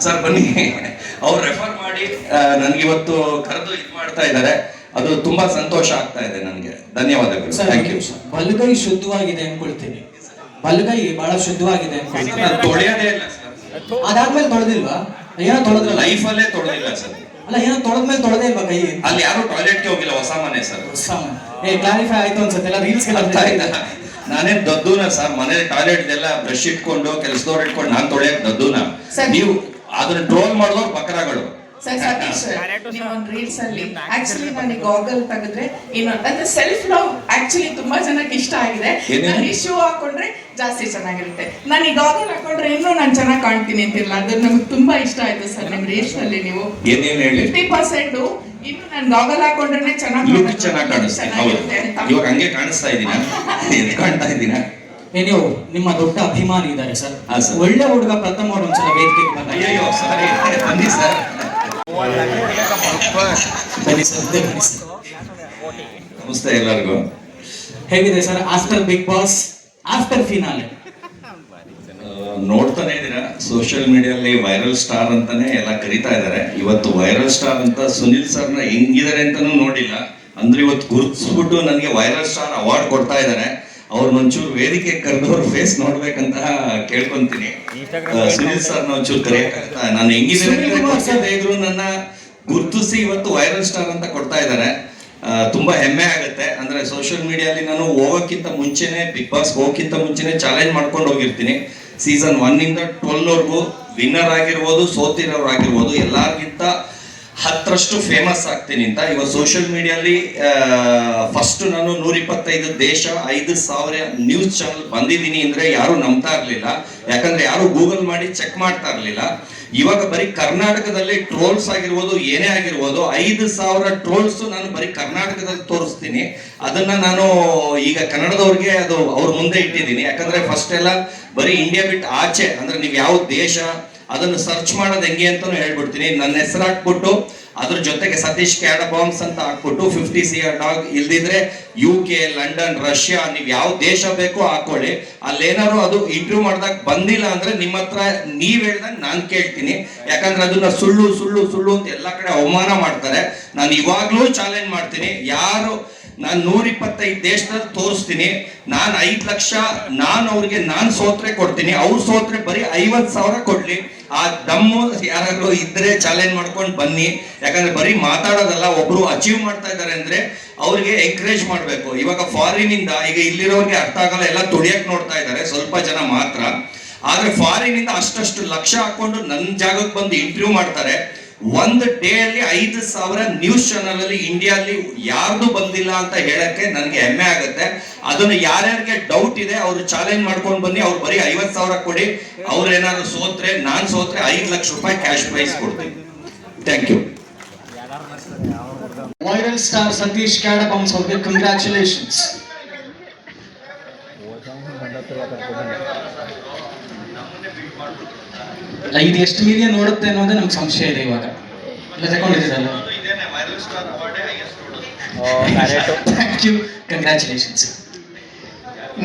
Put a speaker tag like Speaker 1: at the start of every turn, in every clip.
Speaker 1: Sir ಬನ್ನಿ, ಅವ್ರು refer ಮಾಡಿ ನನ್ಗೆ ಇವತ್ತು ಕರೆದು ಇದು ಮಾಡ್ತಾ ಇದ್ದಾರೆ. ಅದು ತುಂಬಾ ಸಂತೋಷ ಆಗ್ತಾ ಇದೆ ನನಗೆ. ಧನ್ಯವಾದಗಳು. Thank you.
Speaker 2: ಬಲಗೈ ಶುದ್ಧವಾಗಿದೆ ಅನ್ಕೊಳ್ತೀನಿ. ಬಲಗೈ ಬಹಳ ಶುದ್ಧವಾಗಿದೆ ಅನ್ಕೊಳ್ತೀನಿ.
Speaker 1: ತೊಳೆಯೋದೇ ಇಲ್ಲ ಸರ್.
Speaker 2: ಅದಾದ್ಮೇಲೆ ತೊಳೆದಿಲ್ವಾ? ಏನೋ ತೊಳೆದ್ರ
Speaker 1: ಲೈಫ್ ಅಲ್ಲೇ ತೊಳೆದಿಲ್ಲ ಸರ್.
Speaker 2: ಅಲ್ಲ, ಏನೋ ತೊಳೆದ್ಮೇಲೆ ತೊಳೆದೇ ಇಲ್ವಾ ಕೈ?
Speaker 1: ಅಲ್ಲಿ ಯಾರು ಟಾಯ್ಲೆಟ್ಗೆ ಹೋಗಿಲ್ಲ, ಹೊಸ ಮನೆ ಸರ್.
Speaker 2: ಕ್ಲಾರಿಫೈ ಆಯ್ತು ಅನ್ಸುತ್ತೆ. ಎಲ್ಲ ರೀಲ್ಸ್
Speaker 1: ಅರ್ಥ ಆಯ್ತಾ? ನಾನೇನ್ ದದ್ದುನ ಸರ್, ಮನೆ ಟಾಯ್ಲೆಟ್ ಎಲ್ಲ ಬ್ರಷ್ ಇಟ್ಕೊಂಡು ಕೆಲಸದವ್ರು ಇಟ್ಕೊಂಡು ನಾನ್ ತೊಳೆಯಕ್ ದದ್ದುನ? ನೀವು ಅದನ್ನ ಟ್ರೋಲ್ ಮಾಡೋರು ಬಕರಾಗಳು.
Speaker 3: ಸತೀಶ್ ನೀವು ಒಂದು ರೀಲ್ಸ್ ಅಲ್ಲಿ ಆಕ್ಚುಲಿ ನನಗೆ ಗಾಗಲ್ ತೆಗೆದ್ರೆ ಅಂದ್ರೆ ಸೆಲ್ಫ್ ಲವ್ ಆಕ್ಚುಲಿ ತುಂಬಾ ಜನಕ್ಕೆ ಇಷ್ಟ ಆಗಿದೆ. ನಾನು ಶೂ ಹಾಕೊಂಡ್ರೆ ಜಾಸ್ತಿ ಚೆನ್ನಾಗಿರುತ್ತೆ, ನಾನು ಈ ಗಾಗಲ್ ಹಾಕೊಂಡ್ರೆ ಇನ್ನೂ ನಾನು ಚೆನ್ನಾಗಿ ಕಾಣ್ತೀನಿ ಅಂತಿಲ್ಲ. ಅದು ನಮ್ಗೆ ತುಂಬಾ ಇಷ್ಟ ಆಯ್ತು ಸರ್ ನಿಮ್ ರೀಲ್ಸ್ ಅಲ್ಲಿ. ನೀವು 50% ಇನ್ನು ನಾನು ಗಾಗಲ್ ಹಾಕೊಂಡ್ರೆ ಚೆನ್ನಾಗಿ
Speaker 1: ಕಾಣಿಸ್ತೀನಿ. ಇವಾಗ ಹಂಗೆ ಕಾಣಿಸ್ತಾ ಇದೀನಾ? ಕಾಣ್ತಾ ಇದೀನಾ?
Speaker 2: ನೀವು ನಿಮ್ಮ ದೊಡ್ಡ ಅಭಿಮಾನಿ ಇದ್ದಾರೆ ಸರ್. ಒಳ್ಳೆ ಹುಡುಗ ಪ್ರಥಮ ಅವರು ಒಂದ್ಸಲ ವೇದಿಕೆಗೆ ಬಂದ.
Speaker 1: ಅಯ್ಯೋ ಸಾರಿ, ಬನ್ನಿ ಸರ್. ನಮಸ್ತೆ ಎಲ್ಲರಿಗೂ.
Speaker 2: ಹೇಗಿದೆ sir after big boss, after finale?
Speaker 1: ನೋಡ್ತಾನೆ ಇದೀರಾ, ಸೋಷಿಯಲ್ ಮೀಡಿಯಲ್ಲಿ ವೈರಲ್ ಸ್ಟಾರ್ ಅಂತಾನೆ ಎಲ್ಲ ಕರೀತಾ ಇದ್ದಾರೆ. ಇವತ್ತು ವೈರಲ್ ಸ್ಟಾರ್ ಅಂತ ಸುನಿಲ್ ಸರ್ನ ಹೆಂಗಿದ್ದಾರೆ ಅಂತಾನೂ ನೋಡಿಲ್ಲ. ಅಂದ್ರೆ ಇವತ್ತು ಗುರುತಿಸ್ಬಿಟ್ಟು ನನಗೆ ವೈರಲ್ ಸ್ಟಾರ್ ಅವಾರ್ಡ್ ಕೊಡ್ತಾ ಇದ್ದಾರೆ. ಅವ್ರನ್ನ ಒಂಚೂರು ವೇದಿಕೆ ಕರೆದು ಅವ್ರ ಫೇಸ್ ನೋಡ್ಬೇಕಂತ ಕೇಳ್ಕೊಂತೀನಿ. ಸುನಿಲ್ ಸರ್ನ ಒಂಚೂರು ಕರೆಯಕ್ಕಾಗತ್ತಾ? ನಾನು ಹೆಂಗಿದ್ದಾರೆ ಇದ್ರು ನನ್ನ ಗುರುತಿಸಿ ಇವತ್ತು ವೈರಲ್ ಸ್ಟಾರ್ ಅಂತ ಕೊಡ್ತಾ ಇದ್ದಾರೆ. ತುಂಬಾ ಹೆಮ್ಮೆ ಆಗುತ್ತೆ. ಅಂದ್ರೆ ಸೋಷಿಯಲ್ ಮೀಡಿಯಲ್ಲಿ ನಾನು ಹೋಗೋಕ್ಕಿಂತ ಮುಂಚೆನೆ, ಬಿಗ್ ಬಾಸ್ ಹೋಗೋಕ್ಕಿಂತ ಮುಂಚೆನೆ ಚಾಲೆಂಜ್ ಮಾಡ್ಕೊಂಡು ಹೋಗಿರ್ತೀನಿ. ಸೀಸನ್ 1 ಇಂದ 12 ವರ್ಗೂ ವಿನ್ನರ್ ಆಗಿರ್ಬೋದು, ಸೋತಿರೋರು ಆಗಿರ್ಬೋದು, ಎಲ್ಲರಿಗಿಂತ 10ರಷ್ಟು ಫೇಮಸ್ ಆಗ್ತೀನಿ ಅಂತ. ಇವಾಗ ಸೋಷಿಯಲ್ ಮೀಡಿಯಲ್ಲಿ ಫಸ್ಟ್ ನಾನು 125 ದೇಶ 5,000 ನ್ಯೂಸ್ ಚಾನಲ್ ಬಂದಿದ್ದೀನಿ ಅಂದ್ರೆ ಯಾರು ನಂಬ್ತಾ ಇರ್ಲಿಲ್ಲ. ಯಾಕಂದ್ರೆ ಯಾರು ಗೂಗಲ್ ಮಾಡಿ ಚೆಕ್ ಮಾಡ್ತಾ ಇರ್ಲಿಲ್ಲ. ಇವಾಗ ಬರೀ ಕರ್ನಾಟಕದಲ್ಲಿ ಟ್ರೋಲ್ಸ್ ಆಗಿರ್ಬೋದು, ಏನೇ ಆಗಿರ್ಬೋದು, 5,000 ಟ್ರೋಲ್ಸ್ ನಾನು ಬರೀ ಕರ್ನಾಟಕದಲ್ಲಿ ತೋರಿಸ್ತೀನಿ. ಅದನ್ನ ನಾನು ಈಗ ಕನ್ನಡದವ್ರಿಗೆ ಅದು ಅವ್ರ ಮುಂದೆ ಇಟ್ಟಿದ್ದೀನಿ. ಯಾಕಂದ್ರೆ ಫಸ್ಟ್ ಎಲ್ಲ ಬರೀ ಇಂಡಿಯಾ ಬಿಟ್ಟು ಆಚೆ ಅಂದ್ರೆ ನೀವು ಯಾವ ದೇಶ ಅದನ್ನು ಸರ್ಚ್ ಮಾಡೋದು ಹೆಂಗೆ ಅಂತಾನು ಹೇಳ್ಬಿಡ್ತೀನಿ. ನನ್ನ ಹೆಸರು ಹಾಕ್ಬಿಟ್ಟು ಅದ್ರ ಜೊತೆಗೆ ಸತೀಶ್ ಕ್ಯಾಡ ಬಾಂಬ್ಸ್ ಅಂತ ಹಾಕ್ಬಿಟ್ಟು 50 CR ಡಾಗ್, ಇಲ್ದಿದ್ರೆ UK, ಲಂಡನ್, ರಷ್ಯಾ, ನೀವು ಯಾವ ದೇಶ ಬೇಕೋ ಹಾಕೊಳ್ಳಿ. ಅಲ್ಲೇನಾದ್ರು ಅದು ಇಂಟರ್ವ್ಯೂ ಮಾಡಿದಾಗ ಬಂದಿಲ್ಲ ಅಂದ್ರೆ ನಿಮ್ಮ ಹತ್ರ ನೀವ್ ಹೇಳ್ದಂಗೆ ನಾನು ಕೇಳ್ತೀನಿ. ಯಾಕಂದ್ರೆ ಅದನ್ನ ಸುಳ್ಳು ಸುಳ್ಳು ಸುಳ್ಳು ಅಂತ ಎಲ್ಲಾ ಕಡೆ ಅವಮಾನ ಮಾಡ್ತಾರೆ. ನಾನು ಇವಾಗ್ಲೂ ಚಾಲೆಂಜ್ ಮಾಡ್ತೀನಿ, ಯಾರು ನಾನು 125 ದೇಶದಲ್ಲಿ ತೋರಿಸ್ತೀನಿ. ನಾನು 5 ಲಕ್ಷ ನಾನು ಅವ್ರಿಗೆ ನಾನು ಸೋತ್ರೆ ಕೊಡ್ತೀನಿ, ಅವ್ರು ಸೋತ್ರೆ ಬರೀ 50,000 ಕೊಡ್ಲಿ. ಆ ದಮ್ಮು ಯಾರಾದ್ರೂ ಇದ್ರೆ ಚಾಲೆಂಜ್ ಮಾಡ್ಕೊಂಡು ಬನ್ನಿ. ಯಾಕಂದ್ರೆ ಬರೀ ಮಾತಾಡೋದಲ್ಲ, ಒಬ್ರು ಅಚೀವ್ ಮಾಡ್ತಾ ಇದ್ದಾರೆ ಅಂದ್ರೆ ಅವ್ರಿಗೆ ಎಂಕರೇಜ್ ಮಾಡ್ಬೇಕು. ಇವಾಗ ಫಾರಿನ್ ಇಂದ ಈಗ ಇಲ್ಲಿರೋರಿಗೆ ಅರ್ಥ ಆಗಲ್ಲ, ಎಲ್ಲ ತುಳಿಯಕ್ ನೋಡ್ತಾ ಇದ್ದಾರೆ ಸ್ವಲ್ಪ ಜನ ಮಾತ್ರ. ಆದ್ರೆ ಫಾರಿನ್ ಇಂದ ಅಷ್ಟಷ್ಟು ಲಕ್ಷ ಹಾಕೊಂಡು ನನ್ನ ಜಾಗಕ್ಕೆ ಬಂದು ಇಂಟರ್ವ್ಯೂ ಮಾಡ್ತಾರೆ. ಒಂದು ಡೇ ಅಲ್ಲಿ 5,000 ನ್ಯೂಸ್ ಚಾನಲ್ ಅಲ್ಲಿ ಇಂಡಿಯಾದಲ್ಲಿ ಯಾರ್ದು ಬಂದಿಲ್ಲ ಅಂತ ಹೇಳಕ್ಕೆ ನನಗೆ ಹೆಮ್ಮೆ ಆಗುತ್ತೆ. ಅದನ್ನು ಯಾರ್ಯಾರಿಗೆ ಡೌಟ್ ಇದೆ ಅವರು ಚಾಲೆಂಜ್ ಮಾಡ್ಕೊಂಡು ಬನ್ನಿ. ಅವ್ರು ಬರೀ 50,000 ಕೊಡಿ. ಅವ್ರು ಏನಾದ್ರು ಸೋತ್ರೆ, ನಾನ್ ಸೋತ್ರೆ 5 ಲಕ್ಷ ರೂಪಾಯಿ ಕ್ಯಾಶ್ ಪ್ರೈಸ್ ಕೊಡ್ತೀನಿ. Thank you.
Speaker 2: Viral star Satish ಕ್ಯಾಡ ಬಾಂಬ್ಸ್ ಅವ್ರಿಗೆ ಕಂಗ್ರ್ಯಾಚುಲೇಷನ್ಸ್. ಇದು ಎಷ್ಟು ಮಿಲಿಯನ್ ನೋಡುತ್ತೆ ಅನ್ನೋದೇ ನಮ್ಗೆ ಸಂಶಯ ಇದೆ ಇವಾಗ. ಎಲ್ಲ ತಗೊಂಡಿದ್ದೀರಲ್ಲ. Thank you, congratulations.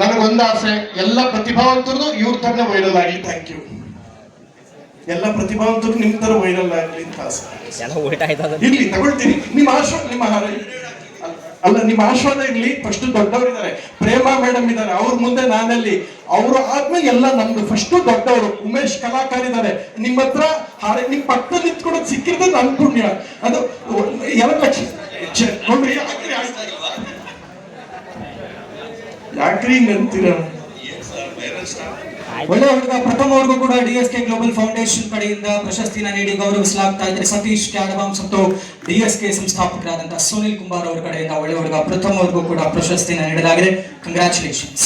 Speaker 4: ನನಗೊಂದು ಆಸೆ, ಎಲ್ಲ ಪ್ರತಿಭಾವಂತರು ಇವ್ರ ತರ ವೈರಲ್ ಆಗಲಿ. Thank you. ಎಲ್ಲ ಪ್ರತಿಭಾವಂತರು ನಿಮ್ ತರ ವೈರಲ್ ಆಗಲಿ ಅಂತ ಆಸೆ. ಇರ್ಲಿ, ತಗೊಳ್ತೀನಿ. ನಿಮ್ಮ ಆಶೀರ್ವಾದ, ನಿಮ್ಮ ಆಶೀರ್ವಾದ ಇರ್ಲಿ. ಫಸ್ಟ್ ದೊಡ್ಡವರಿದ್ದಾರೆ, ಪ್ರೇಮಾ ಮೇಡಮ್ ಇದ್ದಾರೆ, ಅವ್ರ ಮುಂದೆ ನಾನಲ್ಲಿ, ಅವರು ಆದ್ಮೇಲೆ ಎಲ್ಲ ನಮ್ದು ಫಸ್ಟ್ ದೊಡ್ಡವರು. ಉಮೇಶ್ ಕಲಾಕಾರ ಇದ್ದಾರೆ, ನಿಮ್ಮ ಹತ್ರ ನಿಮ್ ಪಕ್ಕದಲ್ಲಿ ನಿಂತ್ಕೊಡೋದು ಸಿಕ್ಕಿದ್ರೆ ನನ್ ಪುಣ್ಯ. ಅದು 2 ಲಕ್ಷ ನೋಡ್ರಿ. ಯಾಕ್ರಿ ಹಿಂಗ್ ಅಂತೀರ?
Speaker 2: ಒಳ್ಳೆ ಹುಡುಗ ಪ್ರಥಮ ಅವ್ರಿಗೂ ಕೂಡ DSK ಗ್ಲೋಬಲ್ ಫೌಂಡೇಶನ್ ಕಡೆಯಿಂದ ಪ್ರಶಸ್ತಿನ ನೀಡಿ ಗೌರವಿಸಲಾಗ್ತಾ ಇದ್ದಾರೆ. ಸತೀಶ್ ಕ್ಯಾಡ ಬಾಂಬ್ಸ್ ಮತ್ತು DSK ಸಂಸ್ಥಾಪಕರಾದಂತಹ ಸುನಿಲ್ ಕುಮಾರ್ ಅವರ ಕಡೆಯಿಂದ ಒಳ್ಳೆ ಹುಡುಗ ಪ್ರಥಮ ಅವ್ರಿಗೂ ಕೂಡ ಪ್ರಶಸ್ತಿನ ನೀಡಲಾಗಿದೆ. ಕಂಗ್ರ್ಯಾಚುಲೇಷನ್ಸ್.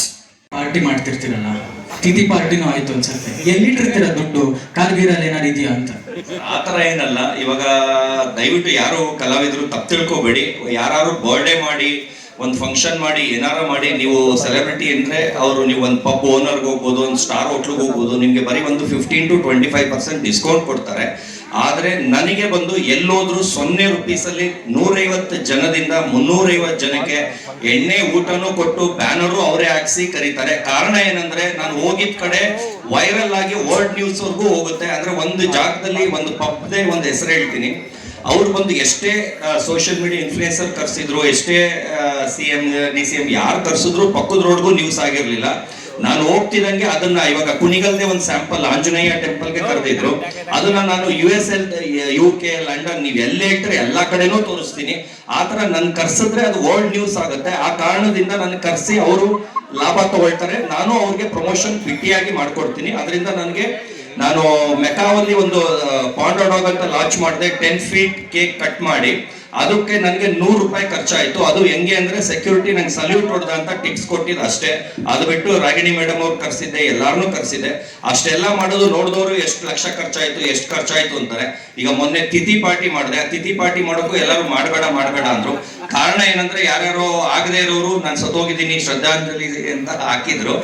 Speaker 2: ಪಾರ್ಟಿ ಮಾಡ್ತಿರ್ತೀರಲ್ಲ, ತಿಥಿ ಪಾರ್ಟಿನೂ ಆಯ್ತು ಅನ್ಸುತ್ತೆ. ಎಲ್ಲಿಟ್ಟಿರ್ತೀರ ದುಡ್ಡು? ಕಾಲ್ಗೀರಲ್ಲಿ ಏನಾರು ಇದೆಯಾ ಅಂತ?
Speaker 1: ಆತರ ಏನಲ್ಲ. ಇವಾಗ ದಯವಿಟ್ಟು ಯಾರು ಕಲಾವಿದರು ತಪ್ಪು ತಿಳ್ಕೊಬೇಡಿ. ಯಾರು ಬರ್ಡೇ ಮಾಡಿ, ಒಂದು ಫಂಕ್ಷನ್ ಮಾಡಿ, ಏನಾರ ಮಾಡಿ, ನೀವು ಸೆಲೆಬ್ರಿಟಿ ಅಂದ್ರೆ ಅವರು ನೀವು ಒಂದು ಪಬ್ ಓನರ್ಗೆ ಹೋಗ್ಬೋದು, ಒಂದು ಸ್ಟಾರ್ ಹೋಟ್ಲಿಗೆ ಹೋಗ್ಬೋದು, ನಿಮ್ಗೆ ಬರೀ ಒಂದು 15 to 25% ಡಿಸ್ಕೌಂಟ್ ಕೊಡ್ತಾರೆ. ಆದ್ರೆ ನನಗೆ ಬಂದು ಎಲ್ಲೋದ್ರು 0 ರೂಪೀಸಲ್ಲಿ 150 ಜನದಿಂದ 350 ಜನಕ್ಕೆ ಎಣ್ಣೆ ಊಟನೂ ಕೊಟ್ಟು ಬ್ಯಾನರು ಅವರೇ ಹಾಕ್ಸಿ ಕರೀತಾರೆ. ಕಾರಣ ಏನಂದ್ರೆ ನಾನು ಹೋಗಿದ್ ಕಡೆ ವೈರಲ್ ಆಗಿ ವರ್ಲ್ಡ್ ನ್ಯೂಸ್ ವರ್ಗೂ ಹೋಗುತ್ತೆ. ಅಂದ್ರೆ ಒಂದು ಜಾಗದಲ್ಲಿ ಒಂದು ಪಬ್ದೇ ಒಂದು ಹೆಸರು ಹೇಳ್ತೀನಿ, ಅವ್ರು ಬಂದು ಎಷ್ಟೇ ಸೋಷಿಯಲ್ ಮೀಡಿಯಾ ಇನ್ಫ್ಲೂಯೆನ್ಸರ್ ಕರ್ಸಿದ್ರು, ಎಷ್ಟೇ CM DCM ಯಾರು ಕರ್ಸಿದ್ರು ಪಕ್ಕದ ರೋಡ್ಗೂ ನ್ಯೂಸ್ ಆಗಿರ್ಲಿಲ್ಲ. ನಾನು ಹೋಗ್ತಿದ್ದಂಗೆ ಅದನ್ನ ಇವಾಗ ಕುಣಿಗಲ್ದೇ ಒಂದು ಸ್ಯಾಂಪಲ್ ಆಂಜನೇಯ ಟೆಂಪಲ್ಗೆ ಕರೆದಿದ್ರು, ಅದನ್ನ ನಾನು USA, UK, ಲಂಡನ್ ನೀವು ಎಲ್ಲೇ ಇಟ್ಟರೆ ಎಲ್ಲಾ ಕಡೆನೂ ತೋರಿಸ್ತೀನಿ. ಆತರ ನನ್ ಕರ್ಸಿದ್ರೆ ಅದು ವರ್ಲ್ಡ್ ನ್ಯೂಸ್ ಆಗುತ್ತೆ. ಆ ಕಾರಣದಿಂದ ನನ್ನ ಕರ್ಸಿ ಅವರು ಲಾಭ ತಗೊಳ್ತಾರೆ, ನಾನು ಅವ್ರಿಗೆ ಪ್ರಮೋಷನ್ ಬಿಟ್ಟಿಯಾಗಿ ಮಾಡ್ಕೊಡ್ತೀನಿ. ಅದರಿಂದ ನಾನು ಮೆಕಾವಲ್ಲಿ ಒಂದು ಪಾಂಡ್ ಡಾಗ್ ಅಂತ ಲಾಂಚ್ ಮಾಡಿದೆ. 10 feet ಕೇಕ್ ಕಟ್ ಮಾಡಿ ಅದಕ್ಕೆ ನನಗೆ 100 ರೂಪಾಯಿ ಖರ್ಚಾಯ್ತು. ಅದು ಹೆಂಗೆ ಅಂದ್ರೆ ಸೆಕ್ಯೂರಿಟಿ ನಂಗೆ ಸಲ್ಯೂಟ್ ಹೊಡೆದ ಅಂತ ಟಿಪ್ಸ್ ಕೊಟ್ಟಿದ್ದು ಅಷ್ಟೇ. ಅದು ಬಿಟ್ಟು ರಾಗಿಣಿ ಮೇಡಮ್ ಅವ್ರು ಕರ್ಸಿದ್ದೆ, ಎಲ್ಲಾರನ್ನೂ ಕರ್ಸಿದ್ದೆ. ಅಷ್ಟೆಲ್ಲ ಮಾಡೋದು ನೋಡಿದವರು ಎಷ್ಟು ಲಕ್ಷ ಖರ್ಚಾಯ್ತು ಅಂತಾರೆ. ಈಗ ಮೊನ್ನೆ ತಿಥಿ ಪಾರ್ಟಿ ಮಾಡಿದೆ, ಆ ತಿಥಿ ಪಾರ್ಟಿ ಮಾಡೋಕ್ಕೂ ಎಲ್ಲರೂ ಮಾಡಬೇಡ ಅಂದ್ರು. ಕಾರಣ ಏನಂದ್ರೆ ಯಾರ್ಯಾರೋ ಆಗದೆ ಇರೋರು ನಾನು ಸತ್ತೋಗಿದ್ದೀನಿ ಶ್ರದ್ಧಾಂಜಲಿ ಅಂತ ಹಾಕಿದ್ರು.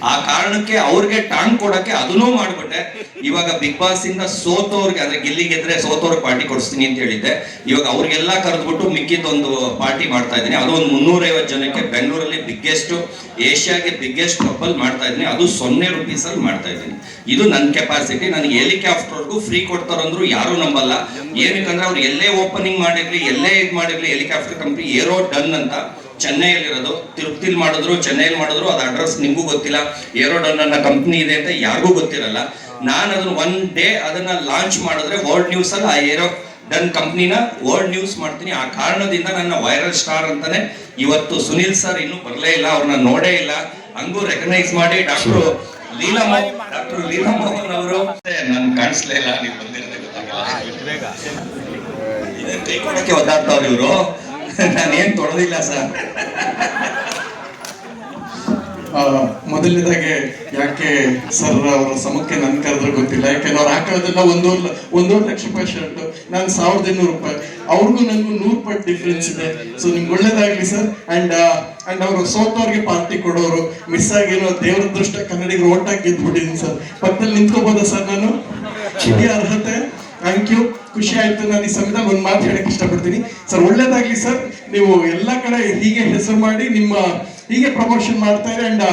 Speaker 1: ಆ ಕಾರಣಕ್ಕೆ ಅವ್ರಿಗೆ ಟಾಂಗ್ ಕೊಡಕ್ಕೆ ಅದನ್ನೂ ಮಾಡ್ಬಿಟ್ಟೆ. ಇವಾಗ ಬಿಗ್ ಬಾಸ್ ಇಂದ ಸೋತೋರ್ಗೆ, ಅಂದ್ರೆ ಗೆದ್ರೆ ಸೋತೋರ್ಗೆ ಪಾರ್ಟಿ ಕೊಡಿಸ್ತೀನಿ ಅಂತ ಹೇಳಿದ್ದೆ. ಇವಾಗ ಅವ್ರಿಗೆಲ್ಲ ಕರೆದ್ಬಿಟ್ಟು ಮಿಕ್ಕಿದ್ದೊಂದು ಪಾರ್ಟಿ ಮಾಡ್ತಾ ಇದ್ದೀನಿ. ಅದು ಒಂದು 350 ಜನಕ್ಕೆ ಬೆಂಗಳೂರಲ್ಲಿ ಏಷ್ಯಾಗೆ ಬಿಗ್ಗೆಸ್ಟ್ ಕಪಲ್ ಮಾಡ್ತಾ ಇದ್ದೀನಿ. ಅದು 0 ರೂಪೀಸಲ್ಲಿ ಮಾಡ್ತಾ ಇದ್ದೀನಿ. ಇದು ನನ್ನ ಕೆಪಾಸಿಟಿ. ನನಗೆ ಹೆಲಿಕಾಪ್ಟರ್ಗೂ ಫ್ರೀ ಕೊಡ್ತಾರಂದ್ರು ಯಾರು ನಂಬಲ್ಲ. ಏನಕ್ಕಂದ್ರೆ ಅವ್ರು ಎಲ್ಲೇ ಓಪನಿಂಗ್ ಮಾಡಿರ್ಲಿ, ಎಲ್ಲೇ ಇದು ಮಾಡಿರ್ಲಿ, ಹೆಲಿಕಾಪ್ಟರ್ ಕಂಪ್ನಿ ಏರೋ ಡನ್ ಅಂತ ಚೆನ್ನೈಯಲ್ಲಿರೋದು, ತಿರುಪತಿಲಿ ಮಾಡಿದ್ರು, ಚೆನ್ನೈಲಿ ಮಾಡಿದ್ರು, ಅದು ಅಡ್ರೆಸ್ ನಿಮಗೂ ಗೊತ್ತಿಲ್ಲ. ಏರೋಡನ್ ಅನ್ನೋ ಕಂಪ್ನಿ ಇದೆ ಅಂತ ಯಾರಿಗೂ ಗೊತ್ತಿರಲ್ಲ. ನಾನು ಅದನ್ನ ಒನ್ ಡೇ ಅದನ್ನ ಲಾಂಚ್ ಮಾಡಿದ್ರೆ ವರ್ಲ್ಡ್ ನ್ಯೂಸ್ ಅಲ್ಲಿ ಆ ಏರೋ ಡನ್ ಕಂಪ್ನಿನ ವರ್ಲ್ಡ್ ನ್ಯೂಸ್ ಮಾಡ್ತೀನಿ. ಆ ಕಾರಣದಿಂದ ನನ್ನ ವೈರಲ್ ಸ್ಟಾರ್ ಅಂತಾನೆ ಇವತ್ತು ಸುನಿಲ್ ಸರ್ ಇನ್ನೂ ಬರಲೇ ಇಲ್ಲ, ಅವ್ರನ್ನ ನೋಡೇ ಇಲ್ಲ. ಹಂಗೂ ರೆಕಗ್ನೈಸ್ ಮಾಡಿ ಡಾಕ್ಟರ್ ಲೀಲಾಮೋಹನ್ ಅವರು ನನ್ ಕಾಣಿಸ್ಲೇ ಇಲ್ಲ, ನೀವು ಬಂದಿರೋದೇ ಗೊತ್ತಾಗಲ್ಲ. ಕೈ ಕೊಡಕ್ಕೆ ಒದ್ದಾಡ್ತಾವ್ರು ಇವರು, ನಾನೇನ್ ತೊಳೆದಿಲ್ಲ ಸರ್.
Speaker 4: ಮೊದಲನೇದಾಗೆ ಯಾಕೆ ಸರ್ ಅವರ ಸಮಕ್ಕೆ ನನ್ ಕರೆದ್ರೆ ಗೊತ್ತಿಲ್ಲ. ಯಾಕೆಂದ್ರೆ ಅವ್ರು ಹಾಕೋದೆಲ್ಲ 1.5 ಲಕ್ಷ ರೂಪಾಯಿ ಶರ್ಟ್, ನಾನು 1,800 ರೂಪಾಯಿ, ಅವ್ರಿಗೂ ನನಗೂ 100 ಪಟ್ಟು ಡಿಫ್ರೆನ್ಸ್ ಇದೆ. ಸೊ ನಿಮ್ಗೆ ಒಳ್ಳೇದಾಗ್ಲಿ ಸರ್. ಅಂಡ್ ಅವರು ಸೋತವ್ರಿಗೆ ಪಾರ್ಟಿ ಕೊಡೋರು, ಮಿಸ್ ಆಗೇನೋ ದೇವ್ರ ದೃಷ್ಟ ಕನ್ನಡಿಗರು ಓಟಾಗಿ ಗೆದ್ಬಿಟ್ಟಿದ್ದೀನಿ ಸರ್. ಪಕ್ಕದಲ್ಲಿ ನಿಂತ್ಕೋಬೋದಾ ಸರ್ ನಾನು? ಚಿಡಿ ಅರ್ಹತೆ. ಥ್ಯಾಂಕ್ ಯು, ಖುಷಿ ಆಯ್ತು. ನಾನು ಈ ಸಮಯದಲ್ಲಿ ಒಂದು ಮಾತು ಹೇಳಕ್ ಇಷ್ಟಪಡ್ತೀನಿ ಸರ್. ಒಳ್ಳೇದಾಗ್ಲಿ ಸರ್, ನೀವು ಎಲ್ಲ ಕಡೆ ಹೀಗೆ ಹೆಸರು ಮಾಡಿ ನಿಮ್ಮ ಹೀಗೆ ಪ್ರಮೋಷನ್ ಮಾಡ್ತಾ ಇರಿ. ಅಂಡ್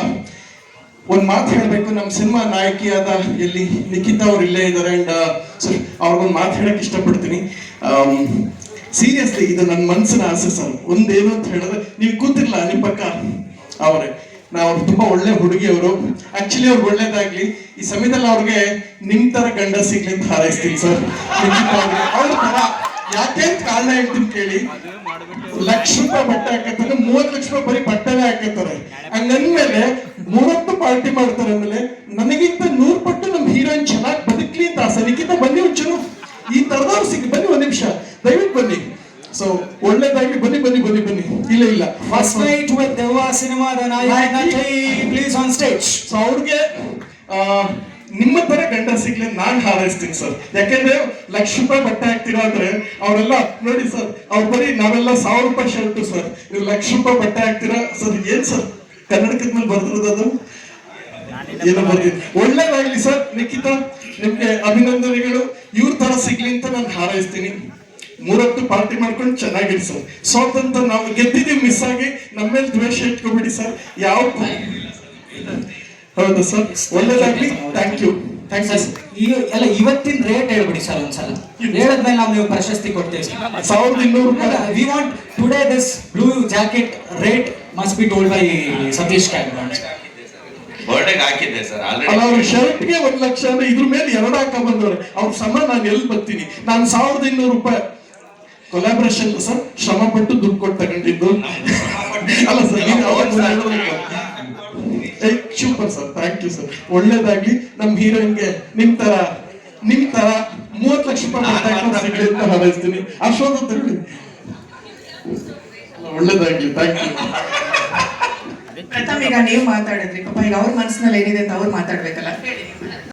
Speaker 4: ಒಂದು ಮಾತು ಹೇಳಬೇಕು, ನಮ್ಮ ಸಿನಿಮಾ ನಾಯಕಿಯಾದ ಎಲ್ಲಿ ನಿಖಿತಾ ಅವ್ರು ಇಲ್ಲೇ ಇದ್ದಾರೆ. ಅಂಡ್ ಸರ್ ಅವ್ರಿಗೊಂದು ಮಾತು ಹೇಳಕ್ ಇಷ್ಟಪಡ್ತೀನಿ. ಸೀರಿಯಸ್ಲಿ ಇದು ನನ್ನ ಮನಸ್ಸಿನ ಆಸೆ ಸರ್. ಒಂದೇನು ಅಂತ ಹೇಳಿದ್ರೆ, ನೀವು ಕೂತಿರ್ಲ ನಿಮ್ಮ ಪಕ್ಕ ಅವರೇ, ಅವ್ರು ತುಂಬಾ ಒಳ್ಳೆ ಹುಡುಗಿ ಅವರು. ಆಕ್ಚುಲಿ ಅವ್ರಿಗೆ ಒಳ್ಳೇದಾಗ್ಲಿ. ಈ ಸಮಯದಲ್ಲಿ ಅವ್ರಿಗೆ ನಿಮ್ ತರ ಗಂಡ ಸಿಗ್ಲಿ ಅಂತ ಹಾರೈಸ್ತೀನಿ ಸರ್. ಅವ್ರ ತರ ಯಾಕೆ ಅಂತ ಕಾರಣ ಹೇಳ್ತೀನಿ ಕೇಳಿ. 1 ಲಕ್ಷ ರೂಪಾಯಿ ಬಟ್ಟೆ ಹಾಕತ್ತಾರೆ, 30 ಲಕ್ಷ ರೂಪಾಯಿ ಬರೀ ಬಟ್ಟೆನೇ ಹಾಕತ್ತಾರೆ. ಹಂಗಂದ್ಮೇಲೆ 30 ಪಾರ್ಟಿ ಮಾಡ್ತಾರೆ. ಆಮೇಲೆ ನನಗಿಂತ 100 ಪಟ್ಟು ನಮ್ ಹೀರೋಯಿನ್ ಚೆನ್ನಾಗಿ ಬದುಕ್ಲಿ ಅಂತ ಆಸೆ. ನಿಖಿತ ಬನ್ನಿ ಒಂಚೂರು, ಈ ತರದವ್ರು ಸಿಕ್ಕಿ ಬನ್ನಿ, 1 ನಿಮಿಷ ದಯವಿಟ್ಟು ಬನ್ನಿ. ಸೊ ಒಳ್ಳೇದಾಗಿ ಬನ್ನಿ. ಇಲ್ಲ
Speaker 2: ಫಸ್ಟ್ ನೈಟ್ ವಿತ್ ದೆವ್ವ ಸಿನಿಮಾದ ನಾಯಕಿ ಪ್ಲೀಸ್ ಆನ್ ಸ್ಟೇಜ್.
Speaker 4: ಸೊ ಅವ್ರಿಗೆ ನಿಮ್ಮ ತರ ಗಂಡ ಸಿಗ್ಲಿ ನಾನ್ ಹಾರೈಸ್ತೀನಿ ಸರ್. ಯಾಕೆಂದ್ರೆ 1 ಲಕ್ಷ ರೂಪಾಯಿ ಬಟ್ಟೆ ಹಾಕ್ತೀರಾ ಅಂದ್ರೆ ಅವರೆಲ್ಲ ನೋಡಿ ಸರ್, ಅವ್ರು ಬರೀ ನಾವೆಲ್ಲ 1,000 ರೂಪಾಯಿ ಶರ್ಟ್ ಸರ್, ನೀವು 1 ಲಕ್ಷ ರೂಪಾಯಿ ಬಟ್ಟೆ ಹಾಕ್ತೀರಾ ಸರ್. ಏನ್ ಸರ್ ಕನ್ನಡಕದ ಮೇಲೆ ಬರ್ದಿರೋದು ಅದು? ಏನೋ ಬರ್ದಿದ್ದು. ಒಳ್ಳೇದಾಗ್ಲಿ ಸರ್. ನಿಖಿತಾ ನಿಮ್ಗೆ ಅಭಿನಂದನೆಗಳು. ಇವ್ರ ತರ ಸಿಗ್ಲಿ ಅಂತ ನಾನು ಹಾರೈಸ್ತೀನಿ. 3 ಪಾರ್ಟಿ ಮಾಡ್ಕೊಂಡು ಚೆನ್ನಾಗಿರಿ ಸರ್. ಸ್ವಾತಂತ್ರ್ಯ ನಾವು ಗೆದ್ದಿದ್ದೀವಿ, ಮಿಸ್ ಆಗಿ ನಮ್ಮ ಮೇಲೆ ದ್ವೇಷ ಇಟ್ಕೊಬಿಡಿ ಸರ್. ಯಾವ ಹೌದು ಸರ್, ಒಳ್ಳೇದಾಗ್ಲಿ. Thank you.
Speaker 2: ಈಗ ಎಲ್ಲ ಇವತ್ತಿನ ರೇಟ್ ಹೇಳ್ಬಿಡಿ ಸರ್ ಒಂದ್ಸಲ. ಹೇಳಿದ್ಮೇಲೆ ನಾವು ನೀವು ಪ್ರಶಸ್ತಿ ಕೊಡ್ತೇವೆ.
Speaker 4: 1,200 ರೂಪಾಯಿ.
Speaker 2: We want today this blue jacket rate must be told by Satish ಕ್ಯಾಡ್ವಾನ್.
Speaker 1: ಬರ್ಡೇಗೆ ಹಾಕಿದ್ದೆ ಸರ್ ಆಲ್ರೆಡಿ.
Speaker 4: ಅಲ್ಲ, ಅವ್ರ ಶರ್ಟ್ಗೆ 1 ಲಕ್ಷ ಅಂದ್ರೆ ಇದ್ರ ಮೇಲೆ 2 ಹಾಕ ಬಂದವ್ರೆ. ಅವ್ರ ಸಮ ನಾನು ಎಲ್ಲಿ ಬರ್ತೀನಿ? ನಾನು 1,200 ರೂಪಾಯಿ ಕೊಲಾಬ್ರೇಷನ್ ಸರ್, ಶ್ರಮ ಪಟ್ಟು ದುಡ್ಡು ಕೊಟ್ಟು ತಗೊಂಡಿದ್ದು. ಅಲ್ಲ sir, super sir, thank you sir. ಒಳ್ಳೇದಾಗ್ಲಿ. ನಮ್ ಹೀರೋಯಿನ್ಗೆ ನಿಮ್ ತರ 30 ಲಕ್ಷ ರೂಪಾಯಿ ಸಿಗ್ಲಿ ಅಂತ ಹಾರೈಸ್ತೀನಿ. ಆಶ್ವಾದ ತಗೊಳ್ಳಿ. ಒಳ್ಳೇದಾಗ್ಲಿ. Thank you.
Speaker 3: ಪ್ರಥಮ್, ಈಗ ನೀವು ಮಾತಾಡಿದ್ರಿ ಪಾಪ, ಈಗ ಅವ್ರ ಮನಸ್ಸಿನಲ್ಲಿ ಏನಿದೆ ಅಂತ ಅವ್ರು ಮಾತಾಡ್ಬೇಕಲ್ಲ, ಹೇಳಿ.